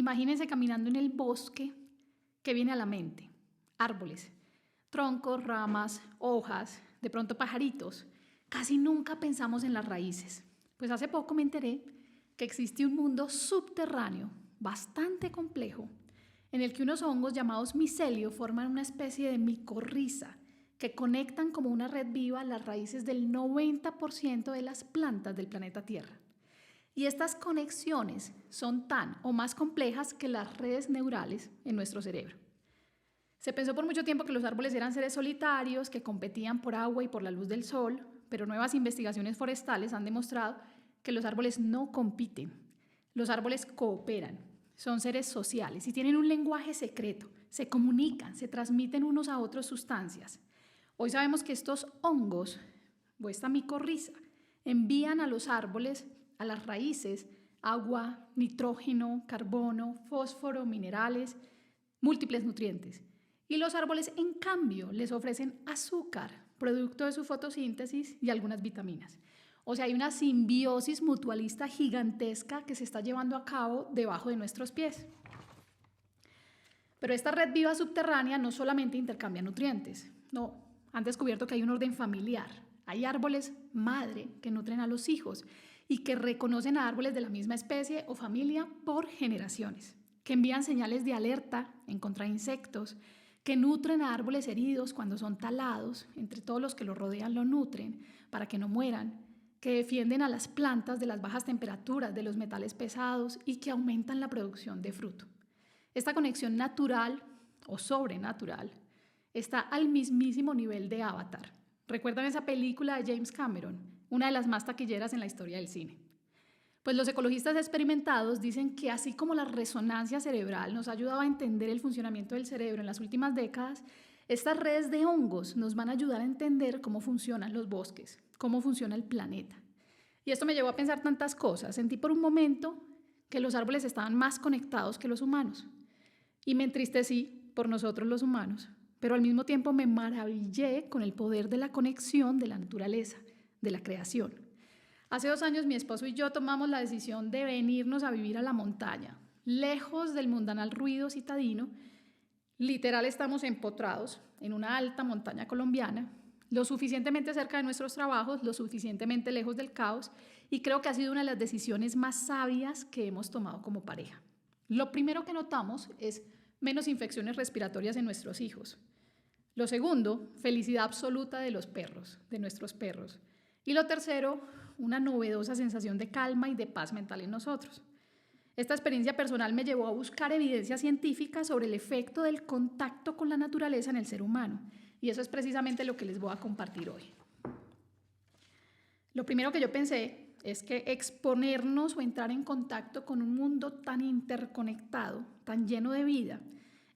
Imagínense caminando en el bosque, ¿qué viene a la mente? Árboles, troncos, ramas, hojas, de pronto pajaritos. Casi nunca pensamos en las raíces. Pues hace poco me enteré que existe un mundo subterráneo bastante complejo en el que unos hongos llamados micelio forman una especie de micorriza que conectan como una red viva las raíces del 90% de las plantas del planeta Tierra. Y estas conexiones son tan o más complejas que las redes neurales en nuestro cerebro. Se pensó por mucho tiempo que los árboles eran seres solitarios que competían por agua y por la luz del sol, pero nuevas investigaciones forestales han demostrado que los árboles no compiten. Los árboles cooperan, son seres sociales y tienen un lenguaje secreto, se comunican, se transmiten unos a otros sustancias. Hoy sabemos que estos hongos, o esta micorriza, envían a los árboles, a las raíces, agua, nitrógeno, carbono, fósforo, minerales, múltiples nutrientes. Y los árboles, en cambio, les ofrecen azúcar, producto de su fotosíntesis y algunas vitaminas. O sea, hay una simbiosis mutualista gigantesca que se está llevando a cabo debajo de nuestros pies. Pero esta red viva subterránea no solamente intercambia nutrientes, no, han descubierto que hay un orden familiar. Hay árboles madre que nutren a los hijos y que reconocen a árboles de la misma especie o familia por generaciones, que envían señales de alerta en contra de insectos, que nutren a árboles heridos cuando son talados, entre todos los que los rodean lo nutren para que no mueran, que defienden a las plantas de las bajas temperaturas, de los metales pesados y que aumentan la producción de fruto. Esta conexión natural o sobrenatural está al mismísimo nivel de Avatar. ¿Recuerdan esa película de James Cameron? Una de las más taquilleras en la historia del cine. Pues los ecologistas experimentados dicen que así como la resonancia cerebral nos ha ayudado a entender el funcionamiento del cerebro en las últimas décadas, estas redes de hongos nos van a ayudar a entender cómo funcionan los bosques, cómo funciona el planeta. Y esto me llevó a pensar tantas cosas. Sentí por un momento que los árboles estaban más conectados que los humanos. Y me entristecí por nosotros los humanos, pero al mismo tiempo me maravillé con el poder de la conexión de la naturaleza, de la creación. Hace 2 años mi esposo y yo tomamos la decisión de venirnos a vivir a la montaña, lejos del mundanal ruido citadino. Literal estamos empotrados en una alta montaña colombiana, lo suficientemente cerca de nuestros trabajos, lo suficientemente lejos del caos, y creo que ha sido una de las decisiones más sabias que hemos tomado como pareja. Lo primero que notamos es menos infecciones respiratorias en nuestros hijos. Lo segundo, felicidad absoluta de los perros, de nuestros perros. Y lo tercero, una novedosa sensación de calma y de paz mental en nosotros. Esta experiencia personal me llevó a buscar evidencia científica sobre el efecto del contacto con la naturaleza en el ser humano. Y eso es precisamente lo que les voy a compartir hoy. Lo primero que yo pensé es que exponernos o entrar en contacto con un mundo tan interconectado, tan lleno de vida,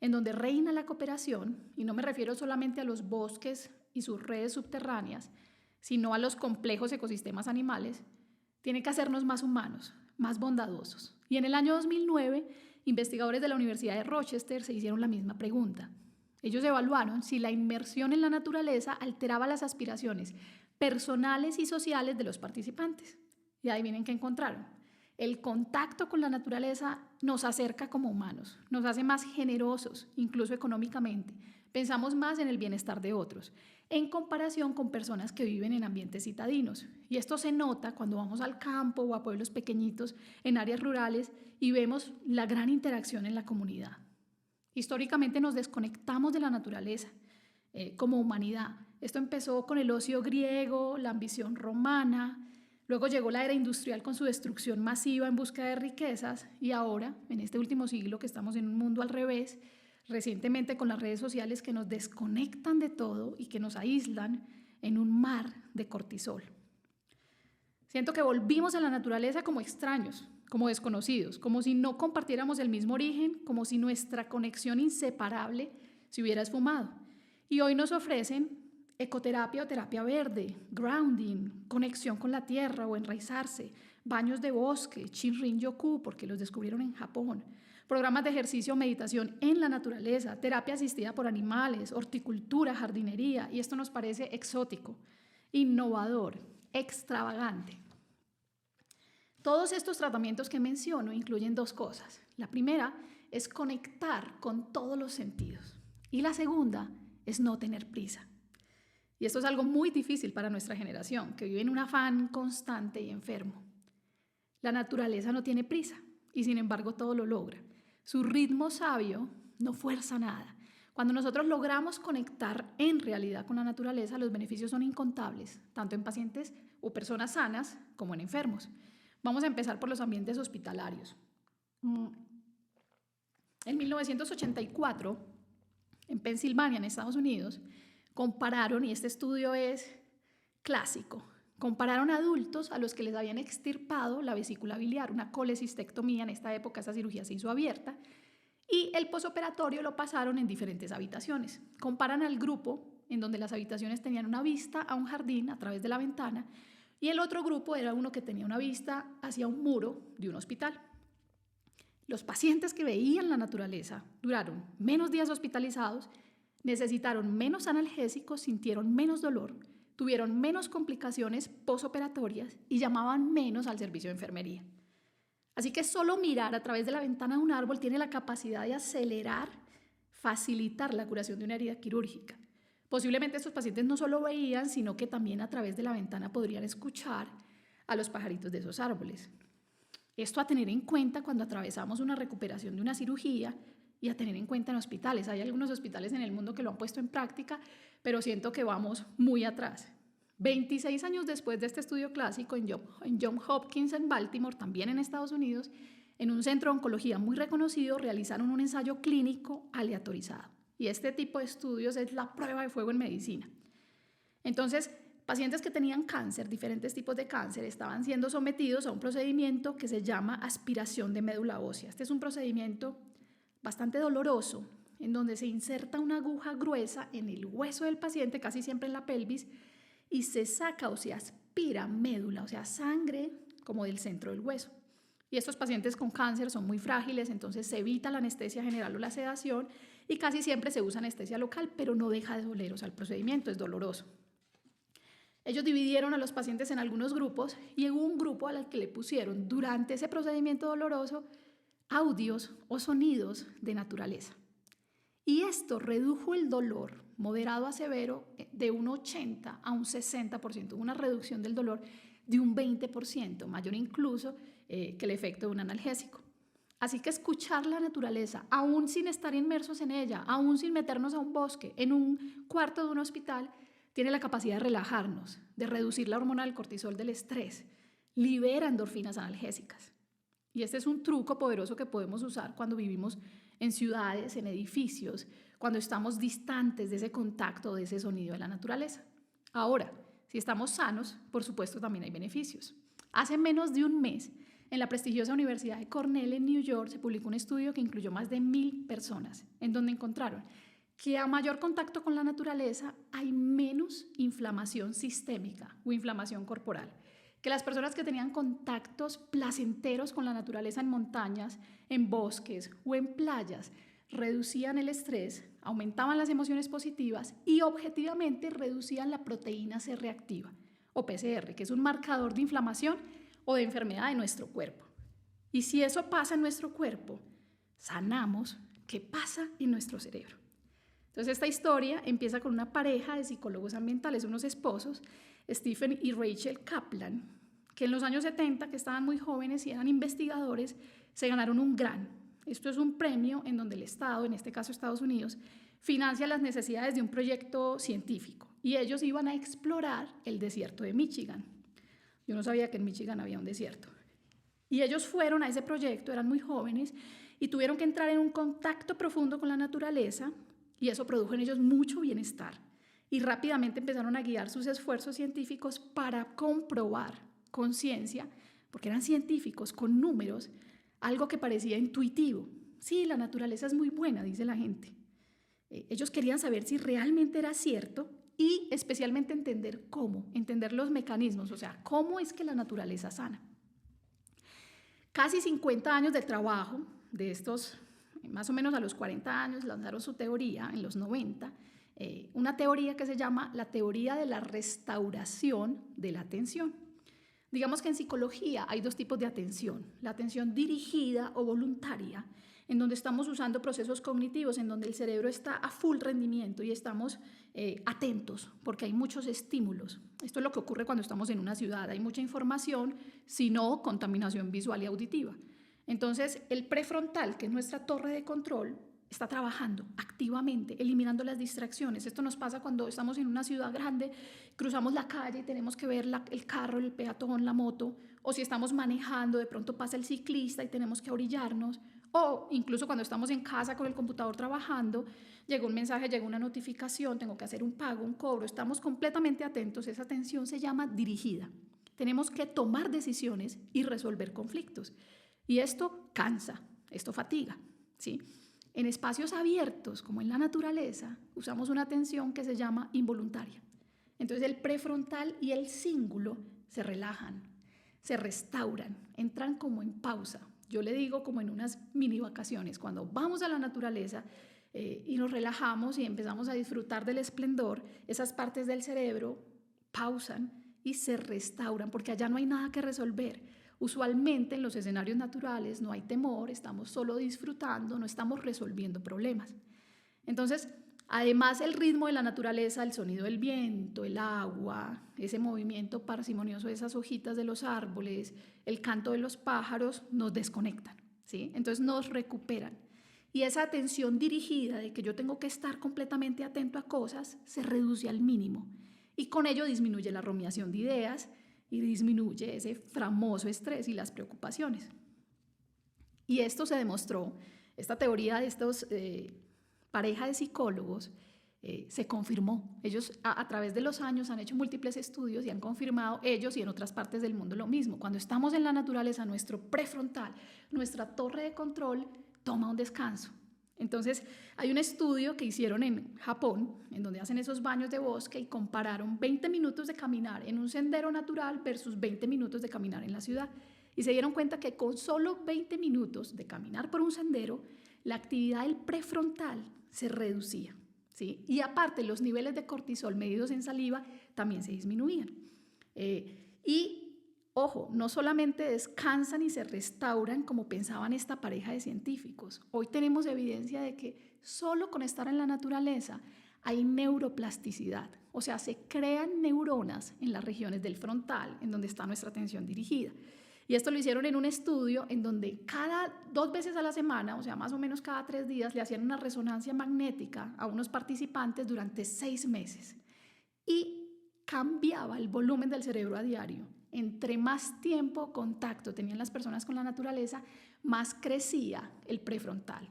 en donde reina la cooperación, y no me refiero solamente a los bosques y sus redes subterráneas, sino a los complejos ecosistemas animales, tiene que hacernos más humanos, más bondadosos. Y en el año 2009, investigadores de la Universidad de Rochester se hicieron la misma pregunta. Ellos evaluaron si la inmersión en la naturaleza alteraba las aspiraciones personales y sociales de los participantes. Y adivinen qué encontraron. El contacto con la naturaleza nos acerca como humanos, nos hace más generosos, incluso económicamente. Pensamos más en el bienestar de otros, en comparación con personas que viven en ambientes citadinos. Y esto se nota cuando vamos al campo o a pueblos pequeñitos, en áreas rurales, y vemos la gran interacción en la comunidad. Históricamente nos desconectamos de la naturaleza como humanidad. Esto empezó con el ocio griego, la ambición romana. Luego llegó la era industrial con su destrucción masiva en busca de riquezas y ahora, en este último siglo que estamos en un mundo al revés, recientemente con las redes sociales que nos desconectan de todo y que nos aíslan en un mar de cortisol. Siento que volvimos a la naturaleza como extraños, como desconocidos, como si no compartiéramos el mismo origen, como si nuestra conexión inseparable se hubiera esfumado. Y hoy nos ofrecen ecoterapia o terapia verde, grounding, conexión con la tierra o enraizarse, baños de bosque, Shinrin-yoku, porque los descubrieron en Japón, programas de ejercicio o meditación en la naturaleza, terapia asistida por animales, horticultura, jardinería, y esto nos parece exótico, innovador, extravagante. Todos estos tratamientos que menciono incluyen 2 cosas. La primera es conectar con todos los sentidos y la segunda es no tener prisa. Y esto es algo muy difícil para nuestra generación, que vive en un afán constante y enfermo. La naturaleza no tiene prisa y sin embargo todo lo logra. Su ritmo sabio no fuerza nada. Cuando nosotros logramos conectar en realidad con la naturaleza, los beneficios son incontables, tanto en pacientes o personas sanas como en enfermos. Vamos a empezar por los ambientes hospitalarios. En 1984, en Pensilvania, en Estados Unidos, compararon, y este estudio es clásico, compararon adultos a los que les habían extirpado la vesícula biliar, una colecistectomía. En esta época esa cirugía se hizo abierta, y el posoperatorio lo pasaron en diferentes habitaciones. Comparan al grupo en donde las habitaciones tenían una vista a un jardín a través de la ventana y el otro grupo era uno que tenía una vista hacia un muro de un hospital. Los pacientes que veían la naturaleza duraron menos días hospitalizados, necesitaron menos analgésicos, sintieron menos dolor, tuvieron menos complicaciones posoperatorias y llamaban menos al servicio de enfermería. Así que solo mirar a través de la ventana de un árbol tiene la capacidad de acelerar, facilitar la curación de una herida quirúrgica. Posiblemente estos pacientes no solo veían, sino que también a través de la ventana podrían escuchar a los pajaritos de esos árboles. Esto a tener en cuenta cuando atravesamos una recuperación de una cirugía y a tener en cuenta en hospitales. Hay algunos hospitales en el mundo que lo han puesto en práctica, pero siento que vamos muy atrás. 26 años después de este estudio clásico en Johns Hopkins en Baltimore, también en Estados Unidos, en un centro de oncología muy reconocido, realizaron un ensayo clínico aleatorizado. Y este tipo de estudios es la prueba de fuego en medicina. Entonces, pacientes que tenían cáncer, diferentes tipos de cáncer, estaban siendo sometidos a un procedimiento que se llama aspiración de médula ósea. Este es un procedimiento bastante doloroso, en donde se inserta una aguja gruesa en el hueso del paciente, casi siempre en la pelvis, y se saca o se aspira médula, o sea, sangre como del centro del hueso. Y estos pacientes con cáncer son muy frágiles, entonces se evita la anestesia general o la sedación y casi siempre se usa anestesia local, pero no deja de doler, o sea, el procedimiento es doloroso. Ellos dividieron a los pacientes en algunos grupos y hubo un grupo al que le pusieron durante ese procedimiento doloroso audios o sonidos de naturaleza. Y esto redujo el dolor moderado a severo de un 80 a un 60%, una reducción del dolor de un 20%, mayor incluso que el efecto de un analgésico. Así que escuchar la naturaleza, aún sin estar inmersos en ella, aún sin meternos a un bosque, en un cuarto de un hospital, tiene la capacidad de relajarnos, de reducir la hormona del cortisol del estrés, libera endorfinas analgésicas. Y este es un truco poderoso que podemos usar cuando vivimos en ciudades, en edificios, cuando estamos distantes de ese contacto, de ese sonido de la naturaleza. Ahora, si estamos sanos, por supuesto también hay beneficios. Hace menos de un mes, en la prestigiosa Universidad de Cornell en New York, se publicó un estudio que incluyó más de 1,000 personas, en donde encontraron que a mayor contacto con la naturaleza hay menos inflamación sistémica o inflamación corporal, que las personas que tenían contactos placenteros con la naturaleza en montañas, en bosques o en playas reducían el estrés, aumentaban las emociones positivas y objetivamente reducían la proteína C reactiva o PCR, que es un marcador de inflamación o de enfermedad de nuestro cuerpo. Y si eso pasa en nuestro cuerpo, sanamos, ¿qué pasa en nuestro cerebro? Entonces esta historia empieza con una pareja de psicólogos ambientales, unos esposos, Stephen y Rachel Kaplan, que en los años 70, que estaban muy jóvenes y eran investigadores, se ganaron un grant. Esto es un premio en donde el Estado, en este caso Estados Unidos, financia las necesidades de un proyecto científico y ellos iban a explorar el desierto de Michigan. Yo no sabía que en Michigan había un desierto. Y ellos fueron a ese proyecto, eran muy jóvenes y tuvieron que entrar en un contacto profundo con la naturaleza y eso produjo en ellos mucho bienestar. Y rápidamente empezaron a guiar sus esfuerzos científicos para comprobar con ciencia, porque eran científicos con números, algo que parecía intuitivo. Sí, la naturaleza es muy buena, dice la gente. Ellos querían saber si realmente era cierto y especialmente entender los mecanismos, o sea, cómo es que la naturaleza sana. Casi 50 años de trabajo de estos, más o menos a los 40 años, lanzaron su teoría en los 90, una teoría que se llama la teoría de la restauración de la atención. Digamos que en psicología hay dos tipos de atención: la atención dirigida o voluntaria, en donde estamos usando procesos cognitivos, en donde el cerebro está a full rendimiento y estamos atentos porque hay muchos estímulos. Esto es lo que ocurre cuando estamos en una ciudad, hay mucha información, sino contaminación visual y auditiva. Entonces, el prefrontal, que es nuestra torre de control, está trabajando activamente, eliminando las distracciones. Esto nos pasa cuando estamos en una ciudad grande, cruzamos la calle y tenemos que ver el carro, el peatón, la moto, o si estamos manejando, de pronto pasa el ciclista y tenemos que orillarnos, o incluso cuando estamos en casa con el computador trabajando, llega un mensaje, llega una notificación, tengo que hacer un pago, un cobro, estamos completamente atentos. Esa atención se llama dirigida. Tenemos que tomar decisiones y resolver conflictos. Y esto cansa, esto fatiga, ¿sí? En espacios abiertos, como en la naturaleza, usamos una atención que se llama involuntaria. Entonces el prefrontal y el cíngulo se relajan, se restauran, entran como en pausa. Yo le digo como en unas mini vacaciones, cuando vamos a la naturaleza y nos relajamos y empezamos a disfrutar del esplendor, esas partes del cerebro pausan y se restauran, porque allá no hay nada que resolver. Usualmente en los escenarios naturales no hay temor, estamos solo disfrutando, no estamos resolviendo problemas. Entonces, además el ritmo de la naturaleza, el sonido del viento, el agua, ese movimiento parsimonioso de esas hojitas de los árboles, el canto de los pájaros, nos desconectan, ¿sí? Entonces nos recuperan. Y esa atención dirigida de que yo tengo que estar completamente atento a cosas se reduce al mínimo. Y con ello disminuye la rumiación de ideas y disminuye ese famoso estrés y las preocupaciones. Y esto se demostró, esta teoría de estos pareja de psicólogos se confirmó. Ellos a través de los años han hecho múltiples estudios y han confirmado, ellos y en otras partes del mundo, lo mismo. Cuando estamos en la naturaleza, nuestro prefrontal, nuestra torre de control, toma un descanso. Entonces, hay un estudio que hicieron en Japón, en donde hacen esos baños de bosque y compararon 20 minutos de caminar en un sendero natural versus 20 minutos de caminar en la ciudad. Y se dieron cuenta que con solo 20 minutos de caminar por un sendero, la actividad del prefrontal se reducía, ¿sí? Y aparte, los niveles de cortisol medidos en saliva también se disminuían. Ojo, no solamente descansan y se restauran como pensaban esta pareja de científicos. Hoy tenemos evidencia de que solo con estar en la naturaleza hay neuroplasticidad, o sea, se crean neuronas en las regiones del frontal, en donde está nuestra atención dirigida. Y esto lo hicieron en un estudio en donde cada 2 veces a la semana, o sea, más o menos cada 3 días, le hacían una resonancia magnética a unos participantes durante 6 meses. Y cambiaba el volumen del cerebro a diario. Entre más tiempo contacto tenían las personas con la naturaleza, más crecía el prefrontal.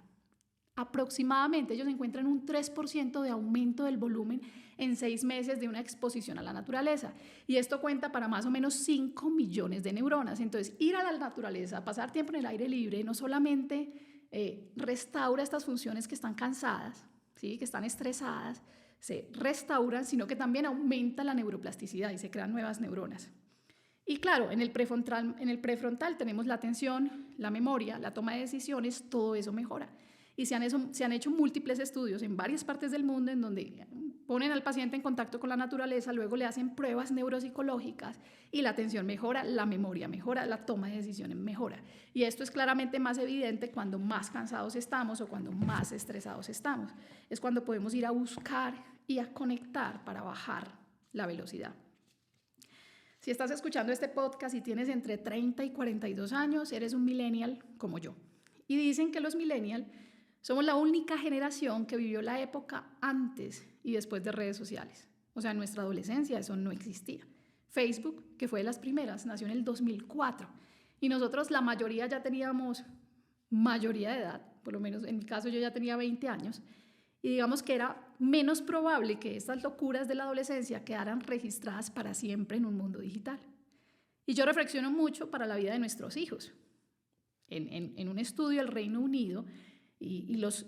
Aproximadamente ellos encuentran un 3% de aumento del volumen en 6 meses de una exposición a la naturaleza. Y esto cuenta para más o menos 5 millones de neuronas. Entonces, ir a la naturaleza, pasar tiempo en el aire libre, no solamente restaura estas funciones que están cansadas, ¿sí? Que están estresadas, se restauran, sino que también aumenta la neuroplasticidad y se crean nuevas neuronas. Y claro, en el prefrontal tenemos la atención, la memoria, la toma de decisiones, todo eso mejora. Y se han hecho múltiples estudios en varias partes del mundo en donde ponen al paciente en contacto con la naturaleza, luego le hacen pruebas neuropsicológicas y la atención mejora, la memoria mejora, la toma de decisiones mejora. Y esto es claramente más evidente cuando más cansados estamos o cuando más estresados estamos. Es cuando podemos ir a buscar y a conectar para bajar la velocidad. Si estás escuchando este podcast y tienes entre 30 y 42 años, eres un millennial como yo. Y dicen que los millennials somos la única generación que vivió la época antes y después de redes sociales. O sea, en nuestra adolescencia eso no existía. Facebook, que fue de las primeras, nació en el 2004. Y nosotros la mayoría ya teníamos mayoría de edad, por lo menos en mi caso yo ya tenía 20 años. Y digamos que era menos probable que estas locuras de la adolescencia quedaran registradas para siempre en un mundo digital. Y yo reflexiono mucho para la vida de nuestros hijos. En un estudio del Reino Unido, y los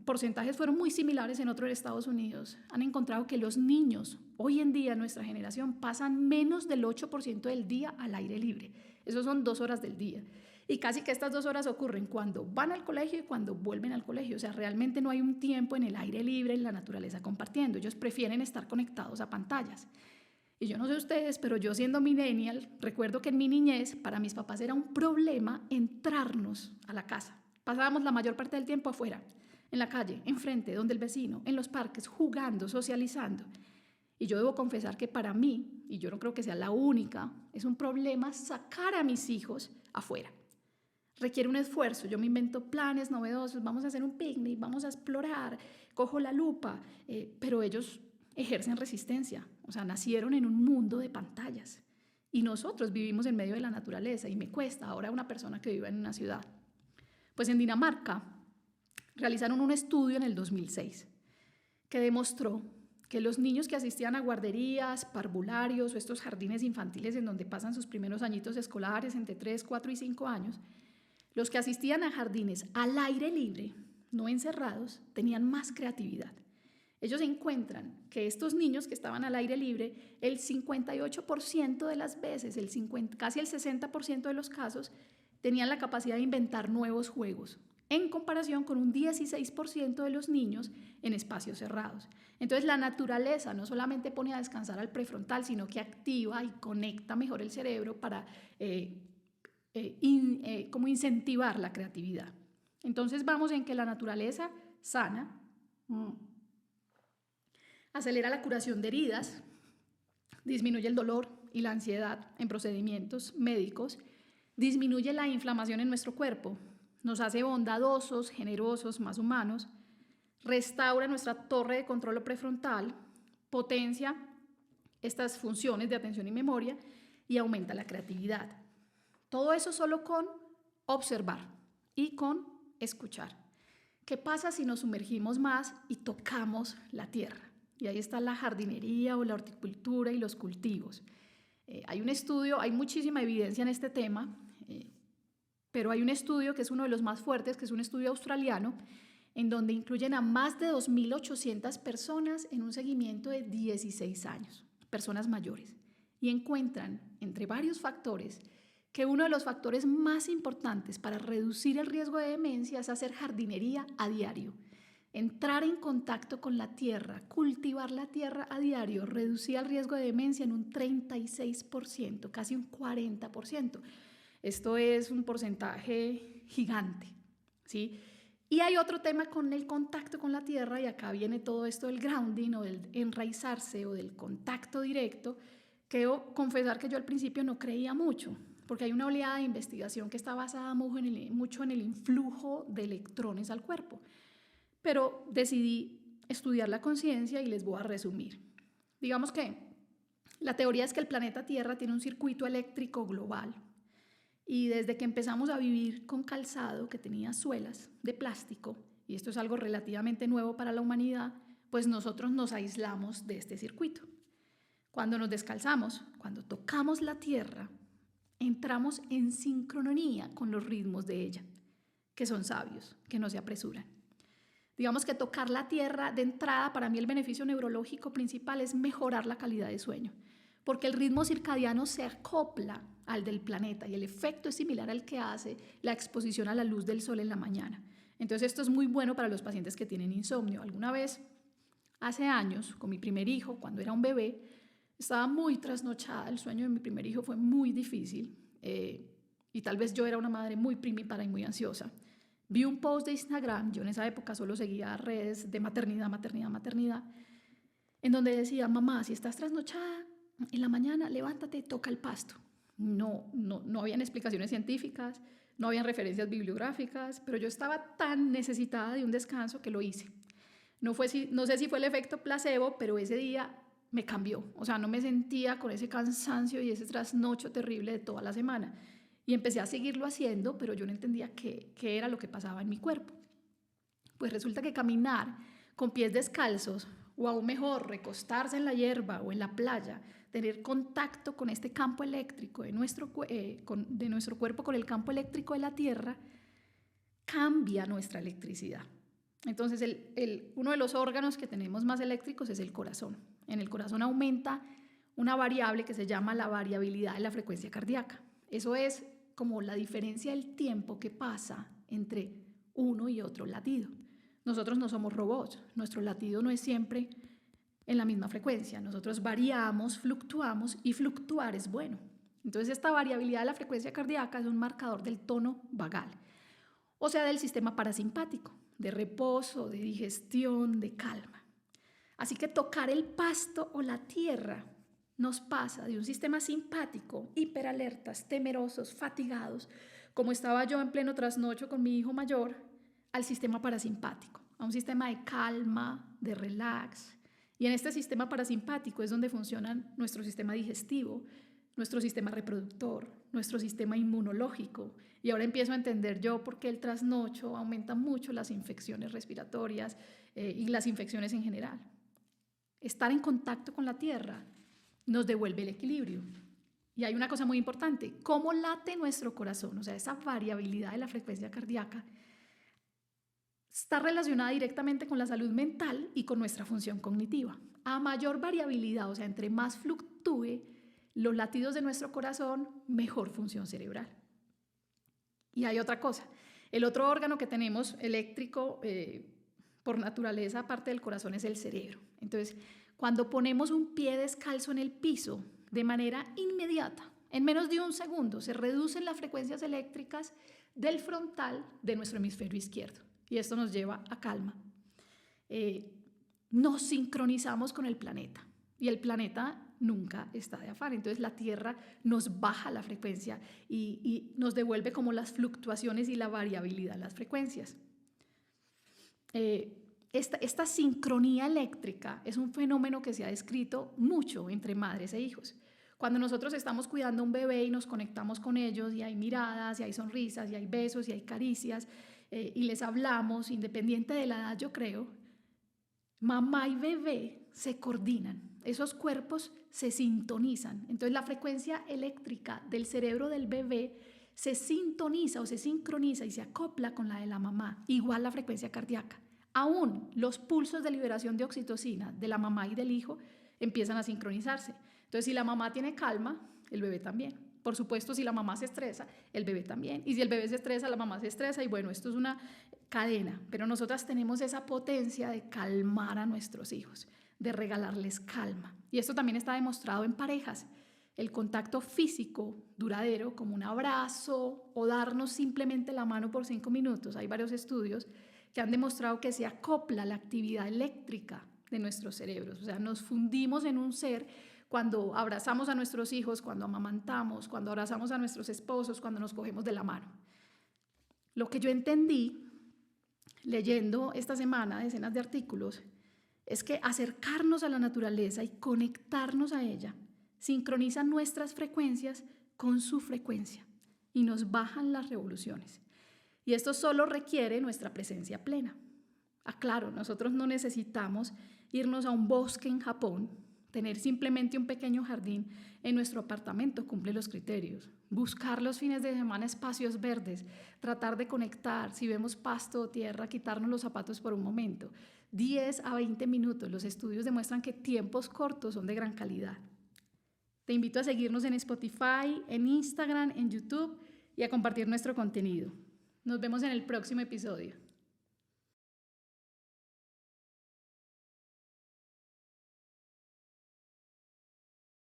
porcentajes fueron muy similares en otros Estados Unidos, han encontrado que los niños, hoy en día, nuestra generación, pasan menos del 8% del día al aire libre. Eso son 2 horas del día. Y casi que estas 2 horas ocurren cuando van al colegio y cuando vuelven al colegio. O sea, realmente no hay un tiempo en el aire libre, en la naturaleza compartiendo. Ellos prefieren estar conectados a pantallas. Y yo no sé ustedes, pero yo siendo millennial, recuerdo que en mi niñez para mis papás era un problema entrarnos a la casa. Pasábamos la mayor parte del tiempo afuera, en la calle, enfrente, donde el vecino, en los parques, jugando, socializando. Y yo debo confesar que para mí, y yo no creo que sea la única, es un problema sacar a mis hijos afuera. Requiere un esfuerzo, yo me invento planes novedosos, vamos a hacer un picnic, vamos a explorar, cojo la lupa, pero ellos ejercen resistencia, o sea, nacieron en un mundo de pantallas y nosotros vivimos en medio de la naturaleza y me cuesta ahora una persona que vive en una ciudad. Pues en Dinamarca realizaron un estudio en el 2006 que demostró que los niños que asistían a guarderías, parvularios o estos jardines infantiles en donde pasan sus primeros añitos escolares entre 3, 4 y 5 años, los que asistían a jardines al aire libre, no encerrados, tenían más creatividad. Ellos encuentran que estos niños que estaban al aire libre, el 58% de las veces, casi el 60% de los casos, tenían la capacidad de inventar nuevos juegos, en comparación con un 16% de los niños en espacios cerrados. Entonces la naturaleza no solamente pone a descansar al prefrontal, sino que activa y conecta mejor el cerebro para como incentivar la creatividad. Entonces vamos en que la naturaleza sana, acelera la curación de heridas, disminuye el dolor y la ansiedad en procedimientos médicos, disminuye la inflamación en nuestro cuerpo, nos hace bondadosos, generosos, más humanos, restaura nuestra torre de control prefrontal, potencia estas funciones de atención y memoria y aumenta la creatividad. Todo eso solo con observar y con escuchar. ¿Qué pasa si nos sumergimos más y tocamos la tierra? Y ahí está la jardinería o la horticultura y los cultivos. Hay un estudio, hay muchísima evidencia en este tema, pero hay un estudio que es uno de los más fuertes, que es un estudio australiano, en donde incluyen a más de 2.800 personas en un seguimiento de 16 años, personas mayores, y encuentran, entre varios factores, que uno de los factores más importantes para reducir el riesgo de demencia es hacer jardinería a diario. Entrar en contacto con la tierra, cultivar la tierra a diario, reducía el riesgo de demencia en un 36%, casi un 40%. Esto es un porcentaje gigante, ¿sí? Y hay otro tema con el contacto con la tierra, y acá viene todo esto del grounding o del enraizarse o del contacto directo, que debo confesar que yo al principio no creía mucho, porque hay una oleada de investigación que está basada mucho en el influjo de electrones al cuerpo. Pero decidí estudiar la conciencia y les voy a resumir. Digamos que la teoría es que el planeta Tierra tiene un circuito eléctrico global y desde que empezamos a vivir con calzado que tenía suelas de plástico, y esto es algo relativamente nuevo para la humanidad, pues nosotros nos aislamos de este circuito. Cuando nos descalzamos, cuando tocamos la tierra, entramos en sincronía con los ritmos de ella, que son sabios, que no se apresuran. Digamos que tocar la tierra de entrada, para mí el beneficio neurológico principal es mejorar la calidad de sueño, porque el ritmo circadiano se acopla al del planeta y el efecto es similar al que hace la exposición a la luz del sol en la mañana. Entonces esto es muy bueno para los pacientes que tienen insomnio. Alguna vez, hace años, con mi primer hijo, cuando era un bebé, estaba muy trasnochada, el sueño de mi primer hijo fue muy difícil y tal vez yo era una madre muy primípara y muy ansiosa. Vi un post de Instagram, yo en esa época solo seguía redes de maternidad, en donde decía: mamá, si estás trasnochada en la mañana, levántate, toca el pasto. No habían explicaciones científicas, no habían referencias bibliográficas, pero yo estaba tan necesitada de un descanso que lo hice. No sé si fue el efecto placebo, pero ese día me cambió. O sea, no me sentía con ese cansancio y ese trasnocho terrible de toda la semana. Y empecé a seguirlo haciendo, pero yo no entendía qué era lo que pasaba en mi cuerpo. Pues resulta que caminar con pies descalzos, o aún mejor, recostarse en la hierba o en la playa, tener contacto con este campo eléctrico de nuestro cuerpo con el campo eléctrico de la Tierra, cambia nuestra electricidad. Entonces, uno de los órganos que tenemos más eléctricos es el corazón. En el corazón aumenta una variable que se llama la variabilidad de la frecuencia cardíaca. Eso es como la diferencia del tiempo que pasa entre uno y otro latido. Nosotros no somos robots, nuestro latido no es siempre en la misma frecuencia. Nosotros variamos, fluctuamos y fluctuar es bueno. Entonces esta variabilidad de la frecuencia cardíaca es un marcador del tono vagal, o sea, del sistema parasimpático, de reposo, de digestión, de calma. Así que tocar el pasto o la tierra nos pasa de un sistema simpático, hiperalertas, temerosos, fatigados, como estaba yo en pleno trasnocho con mi hijo mayor, al sistema parasimpático, a un sistema de calma, de relax. Y en este sistema parasimpático es donde funcionan nuestro sistema digestivo, nuestro sistema reproductor, nuestro sistema inmunológico. Y ahora empiezo a entender yo por qué el trasnocho aumenta mucho las infecciones respiratorias y las infecciones en general. Estar en contacto con la tierra nos devuelve el equilibrio. Y hay una cosa muy importante, cómo late nuestro corazón, o sea, esa variabilidad de la frecuencia cardíaca está relacionada directamente con la salud mental y con nuestra función cognitiva. A mayor variabilidad, o sea, entre más fluctúe los latidos de nuestro corazón, mejor función cerebral. Y hay otra cosa, el otro órgano que tenemos eléctrico por naturaleza, aparte del corazón, es el cerebro. Entonces, cuando ponemos un pie descalzo en el piso, de manera inmediata, en menos de un segundo, se reducen las frecuencias eléctricas del frontal de nuestro hemisferio izquierdo. Y esto nos lleva a calma. Nos sincronizamos con el planeta y el planeta nunca está de afán. Entonces la Tierra nos baja la frecuencia y nos devuelve como las fluctuaciones y la variabilidad de las frecuencias. Esta sincronía eléctrica es un fenómeno que se ha descrito mucho entre madres e hijos. Cuando nosotros estamos cuidando a un bebé y nos conectamos con ellos y hay miradas, y hay sonrisas, y hay besos, y hay caricias, y les hablamos, independiente de la edad, yo creo, mamá y bebé se coordinan, esos cuerpos se sintonizan. Entonces la frecuencia eléctrica del cerebro del bebé se sintoniza o se sincroniza y se acopla con la de la mamá, igual la frecuencia cardíaca. Aún los pulsos de liberación de oxitocina de la mamá y del hijo empiezan a sincronizarse. Entonces, si la mamá tiene calma, el bebé también. Por supuesto, si la mamá se estresa, el bebé también. Y si el bebé se estresa, la mamá se estresa. Y bueno, esto es una cadena. Pero nosotras tenemos esa potencia de calmar a nuestros hijos, de regalarles calma. Y esto también está demostrado en parejas. El contacto físico duradero, como un abrazo o darnos simplemente la mano por 5 minutos. Hay varios estudios que han demostrado que se acopla la actividad eléctrica de nuestros cerebros. O sea, nos fundimos en un ser cuando abrazamos a nuestros hijos, cuando amamantamos, cuando abrazamos a nuestros esposos, cuando nos cogemos de la mano. Lo que yo entendí leyendo esta semana decenas de artículos es que acercarnos a la naturaleza y conectarnos a ella sincroniza nuestras frecuencias con su frecuencia y nos bajan las revoluciones. Y esto solo requiere nuestra presencia plena. Aclaro, nosotros no necesitamos irnos a un bosque en Japón, tener simplemente un pequeño jardín en nuestro apartamento cumple los criterios. Buscar los fines de semana espacios verdes, tratar de conectar, si vemos pasto o tierra, quitarnos los zapatos por un momento. 10 a 20 minutos, los estudios demuestran que tiempos cortos son de gran calidad. Te invito a seguirnos en Spotify, en Instagram, en YouTube y a compartir nuestro contenido. Nos vemos en el próximo episodio.